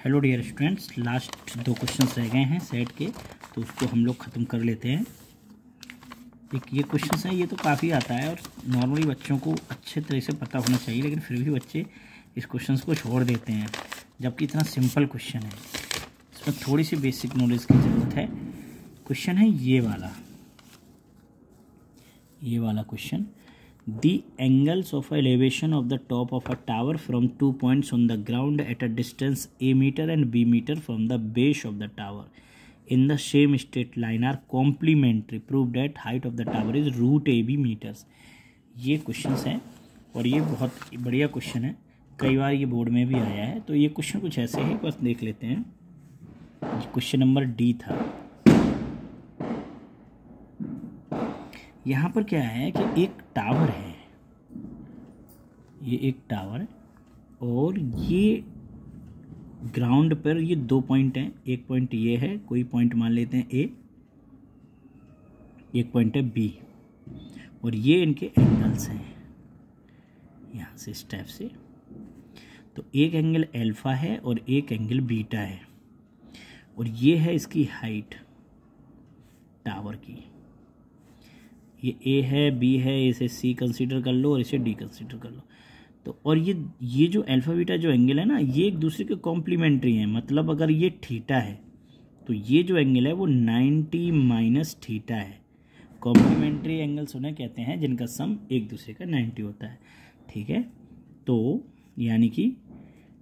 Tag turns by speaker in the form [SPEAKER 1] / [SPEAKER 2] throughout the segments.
[SPEAKER 1] Hello dear students, last 2 questions रह गए हैं सेट के, तो उसको हम लोग ख़त्म कर लेते हैं। एक ये क्वेश्चंस है, ये तो काफ़ी आता है और नॉर्मली बच्चों को अच्छे तरह से पता होना चाहिए, लेकिन फिर भी बच्चे इस क्वेश्चंस को छोड़ देते हैं, जबकि इतना सिंपल क्वेश्चन है। इसमें थोड़ी सी बेसिक नॉलेज की ज़रूरत है। क्वेश्चन है ये वाला question. The angles of elevation of the top of a tower from 2 points on the ground at a distance a meter and b meter from the base of the tower in the same straight line are complementary. Prove that height of the tower is √ab meters. ये questions हैं और ये बहुत बढ़िया question है, कई बार ये board में भी आया है। तो ये क्वेश्चन कुछ ऐसे ही बस देख लेते हैं। क्वेश्चन नंबर डी था। यहाँ पर क्या है कि एक टावर है, ये एक टावर है और ये ग्राउंड पर ये 2 पॉइंट हैं। एक पॉइंट ये है, कोई पॉइंट मान लेते हैं ए, एक पॉइंट है बी, और ये इनके एंगल्स हैं यहाँ से इस टाइप से। तो एक एंगल अल्फा है और एक एंगल बीटा है, और ये है इसकी हाइट टावर की। ये ए है, बी है, इसे सी कंसीडर कर लो और इसे डी कंसीडर कर लो। तो और ये जो अल्फा बीटा जो एंगल है ना, ये एक दूसरे के कॉम्प्लीमेंट्री हैं। मतलब अगर ये थीटा है तो ये जो एंगल है वो 90 माइनस थीटा है। कॉम्प्लीमेंट्री एंगल्स उन्हें कहते हैं जिनका सम एक दूसरे का 90 होता है। ठीक है, तो यानी कि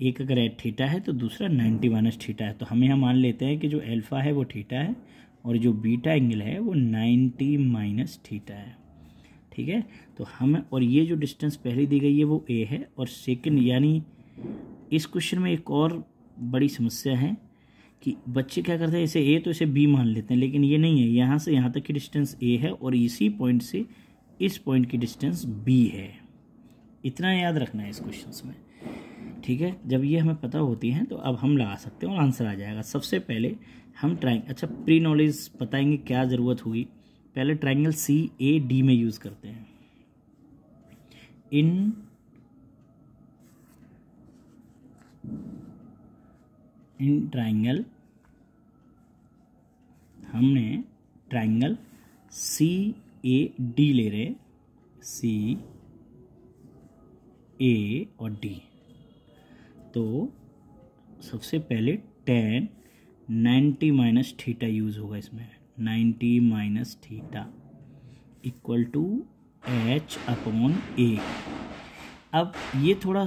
[SPEAKER 1] एक अगर थीटा है तो दूसरा 90 माइनस थीटा है। तो हम यहाँ मान लेते हैं कि जो अल्फा है वो थीटा है और जो बीटा एंगल है वो 90 माइनस थीटा है। ठीक है, तो हम और ये जो डिस्टेंस पहले दी गई है वो ए है, और सेकंड यानी इस क्वेश्चन में एक और बड़ी समस्या है कि बच्चे क्या करते हैं, इसे ए तो इसे बी मान लेते हैं, लेकिन ये नहीं है। यहाँ से यहाँ तक की डिस्टेंस ए है और इसी पॉइंट से इस पॉइंट की डिस्टेंस बी है। इतना याद रखना है इस क्वेश्चन में। ठीक है, जब ये हमें पता होती हैं तो अब हम लगा सकते हैं और आंसर आ जाएगा। सबसे पहले हम अच्छा प्री नॉलेज बताएंगे क्या ज़रूरत होगी। पहले ट्राइंगल सी ए डी में यूज़ करते हैं। इन ट्राइंगल हमने ट्राइंगल सी ए डी ले रहे, सी ए और डी। तो सबसे पहले tan 90 माइनस थीटा यूज़ होगा इसमें। 90 minus theta equal to h upon A. अब ये थोड़ा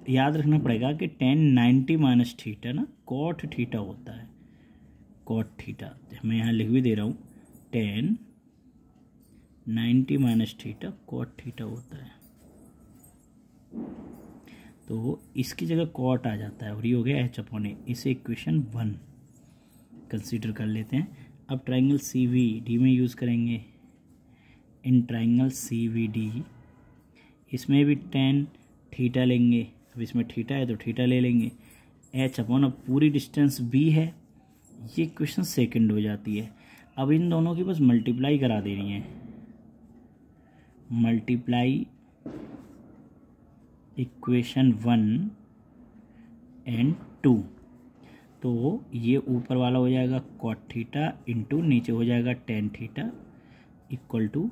[SPEAKER 1] याद रखना पड़ेगा कि tan 90 माइनस थीटा ना cot थीटा होता है। cot थीटा मैं यहाँ लिख भी दे रहा हूँ, tan 90 minus theta cot theta होता है। तो इसकी जगह कॉट आ जाता है और ये हो गया h अपॉन ए। इसे इक्वेशन 1 कंसीडर कर लेते हैं। अब ट्राइंगल सी वी डी में यूज़ करेंगे। इन ट्राइंगल सी वी डी इसमें भी tan थीटा लेंगे। अब इसमें थीटा है तो थीटा ले लेंगे। h अपॉन, अब पूरी डिस्टेंस b है, ये इक्वेशन सेकंड हो जाती है। अब इन दोनों की बस मल्टीप्लाई करा देनी है। मल्टीप्लाई इक्वेशन 1 एंड 2, तो ये ऊपर वाला हो जाएगा कॉट थीटा इंटू नीचे हो जाएगा tan theta equal to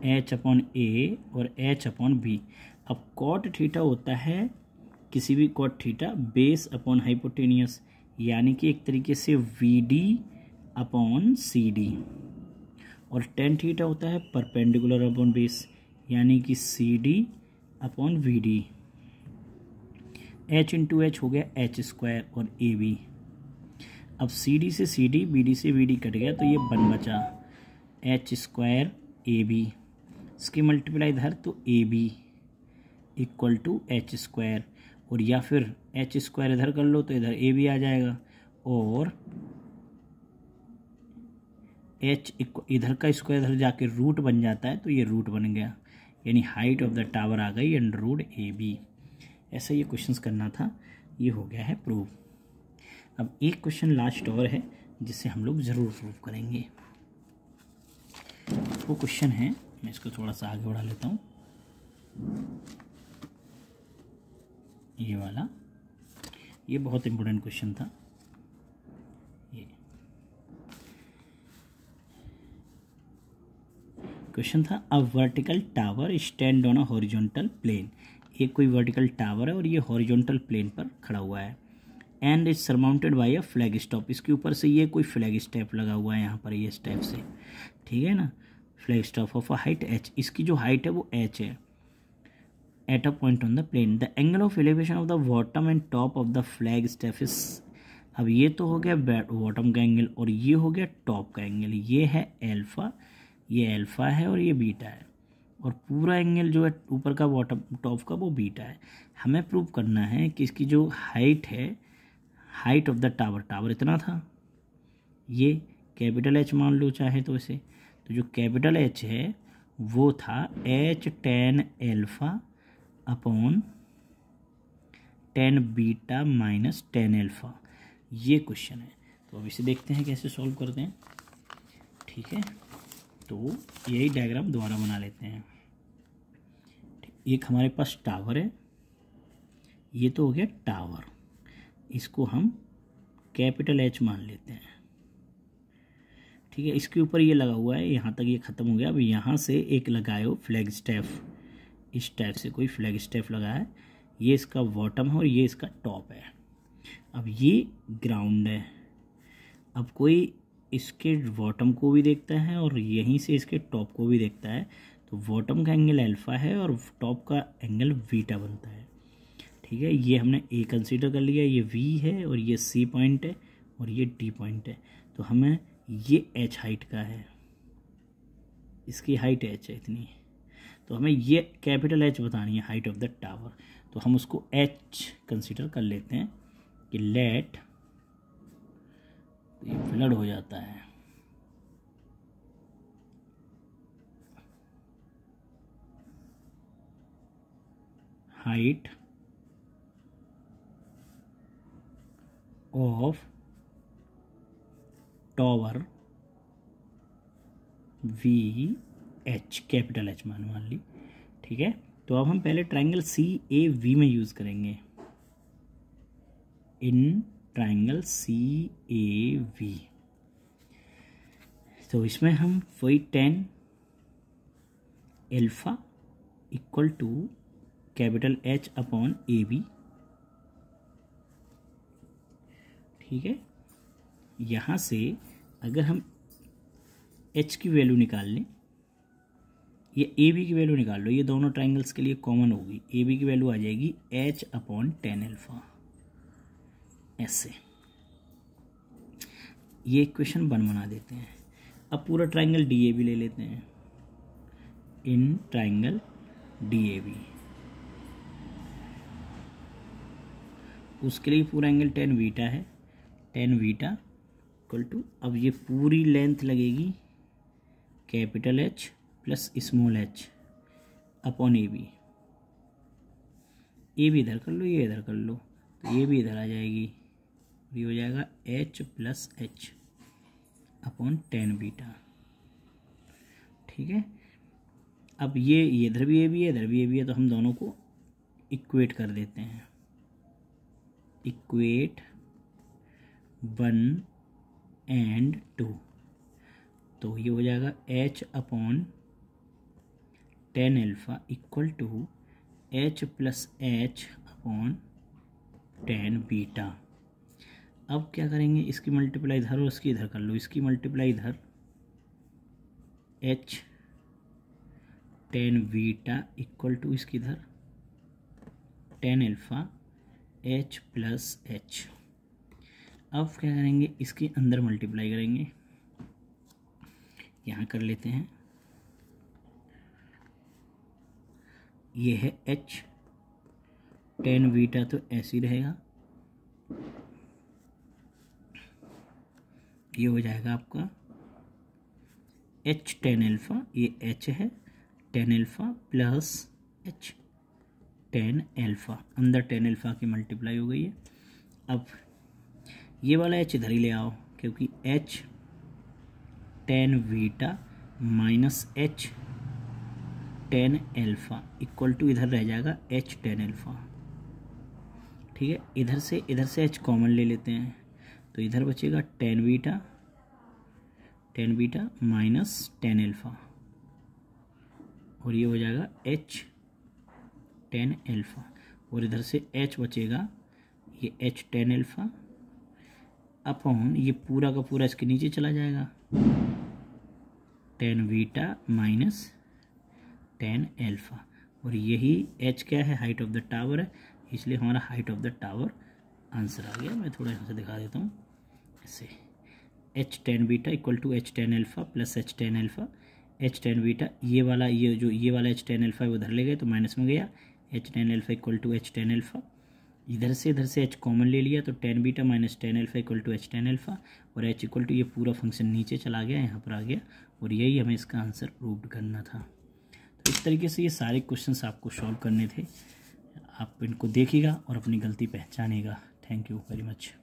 [SPEAKER 1] h upon A और h अपॉन बी। अब कॉट थीटा होता है किसी भी cot theta base upon hypotenuse, यानी कि एक तरीके से B D upon C D, और tan थीटा होता है परपेंडिकुलर अपॉन बेस, यानी कि C D upon B D. h into H हो गया h स्क्वायर और ए बी। अब सी डी से सी डी, बी डी से बी डी कट गया तो ये 1 बचा h स्क्वायर ए बी। इसकी मल्टीप्लाई इधर तो A B equal to H square, और या फिर h स्क्वायर इधर कर लो तो इधर ए बी आ जाएगा, और h इधर का स्क्वायर इधर जाके रूट बन जाता है तो ये रूट बन गया, यानी हाइट ऑफ द टावर आ गई अंडर रूट ए बी। ऐसा ये क्वेश्चंस करना था, ये हो गया है प्रूव। अब एक क्वेश्चन लास्ट और है जिसे हम लोग ज़रूर प्रूव करेंगे। वो क्वेश्चन है, मैं इसको थोड़ा सा आगे बढ़ा लेता हूँ, ये वाला। ये बहुत इंपॉर्टेंट क्वेश्चन था। ये क्वेश्चन था, a vertical tower stand on a horizontal plane. एक कोई वर्टिकल टावर है और ये हॉरिजॉन्टल प्लेन पर खड़ा हुआ है, and is surmounted bye a flag stop. इसके ऊपर से ये कोई फ्लैग स्टेप लगा हुआ है यहाँ पर, ये स्टेप से, ठीक है ना, flag staff of a height h। इसकी जो हाइट है वो h है, at a point on the plane. The angle of elevation of the bottom and top of the flag staff is. अब ये तो हो गया बॉटम का एंगल और ये हो गया टॉप का एंगल। ये है एल्फा, ये एल्फा है और ये बीटा है, और पूरा एंगल जो है ऊपर का बॉटम टॉप का वो बीटा है। हमें प्रूव करना है कि इसकी जो हाइट है, height of the tower, tower इतना था, ये कैपिटल H मान लो चाहे तो इसे, तो जो कैपिटल H है वो था H tan alpha upon tan beta minus tan alpha. ये क्वेश्चन है। तो अब इसे देखते हैं कैसे सॉल्व करते हैं, ठीक है। तो यही डायग्राम दोबारा बना लेते हैं। एक हमारे पास टावर है, ये तो हो गया टावर, इसको हम कैपिटल H मान लेते हैं, ठीक है। इसके ऊपर ये लगा हुआ है, यहाँ तक ये ख़त्म हो गया। अब यहाँ से एक लगाए हो फ्लैग स्टेप, इस टाइप से कोई फ्लैग स्टेप लगा है, ये इसका बॉटम है और ये इसका टॉप है। अब ये ग्राउंड है, अब कोई इसके बॉटम को भी देखता है और यहीं से इसके टॉप को भी देखता है, तो बॉटम का एंगल अल्फा है और टॉप का एंगल बीटा बनता है, ठीक है। ये हमने ए कंसीडर कर लिया, ये वी है और ये सी पॉइंट है और ये डी पॉइंट है। तो हमें ये एच हाइट का है, इसकी हाइट एच है इतनी, तो हमें ये कैपिटल एच बतानी है हाइट ऑफ द टावर। तो हम उसको एच कंसीडर कर लेते हैं कि लेट, ये फ्लड हो जाता है, height of tower V H, capital H मान ली, ठीक है। तो अब हम पहले ट्राइंगल सी ए वी में यूज करेंगे, इन ट्राइंगल सी ए वी। तो इसमें हम वही tan alpha equal to capital H upon A B, ठीक है। यहाँ से अगर हम H की वैल्यू निकाल लें, ये ए बी की वैल्यू निकाल लो, ये दोनों ट्राइंगल्स के लिए कॉमन होगी, ए बी की वैल्यू आ जाएगी H अपॉन tan एल्फा, ऐसे। ये इक्वेशन 1 बना देते हैं। अब पूरा ट्राइंगल डी ए बी ले लेते हैं, in triangle D A B, उसके लिए पूरा एंगल tan बीटा है, tan बीटा इक्वल टू, अब ये पूरी लेंथ लगेगी capital H plus small h upon A B. A भी इधर कर लो, ये इधर कर लो, तो ये भी इधर आ जाएगी, ये हो जाएगा H plus H upon tan beta, ठीक है। अब ये इधर भी ए बी है, इधर भी ए बी है, तो हम दोनों को इक्वेट कर देते हैं, इक्वेट 1 एंड 2। तो ये हो जाएगा H upon tan alpha equal to H plus H upon tan beta. अब क्या करेंगे, इसकी मल्टीप्लाई इधर और इसकी इधर कर लो, इसकी मल्टीप्लाई इधर H tan beta equal to इसकी इधर tan alpha H plus H। अब क्या करेंगे, इसके अंदर मल्टीप्लाई करेंगे, यहाँ कर लेते हैं, ये है H, tan बीटा तो ऐसे ही रहेगा, ये हो जाएगा आपका H tan एल्फा, ये H है, tan alpha plus H tan alpha, अंदर tan एल्फा की मल्टीप्लाई हो गई है। अब ये वाला H इधर ही ले आओ, क्योंकि H tan beta minus H tan alpha equal to इधर रह जाएगा H tan एल्फा, ठीक है। इधर से एच कॉमन ले लेते हैं, तो इधर बचेगा ten beta minus tan alpha, और ये हो जाएगा एच टेन एल्फ़ा, और इधर से एच बचेगा ये एच टेन एल्फ़ा अपॉन ये पूरा का पूरा इसके नीचे चला जाएगा, ten beta minus tan alpha, और यही एच क्या है, हाइट ऑफ द टावर है, इसलिए हमारा height of the tower answer आ गया। मैं थोड़ा यहाँ से दिखा देता हूँ ऐसे, H tan beta equal to H tan alpha plus H tan alpha, H tan beta ये वाला एच टेन एल्फ़ा है उधर ले गए तो माइनस में गया, H tan alpha equal to H tan alpha, इधर से एच कॉमन ले लिया तो tan beta minus tan alpha equal to H tan alpha, और एच इक्वल टू ये पूरा फंक्शन नीचे चला गया, यहाँ पर आ गया, और यही हमें इसका आंसर प्रूव करना था। तो इस तरीके से ये सारे क्वेश्चंस आपको सॉल्व करने थे। आप इनको देखिएगा और अपनी गलती पहचानिएगा। Thank you very much.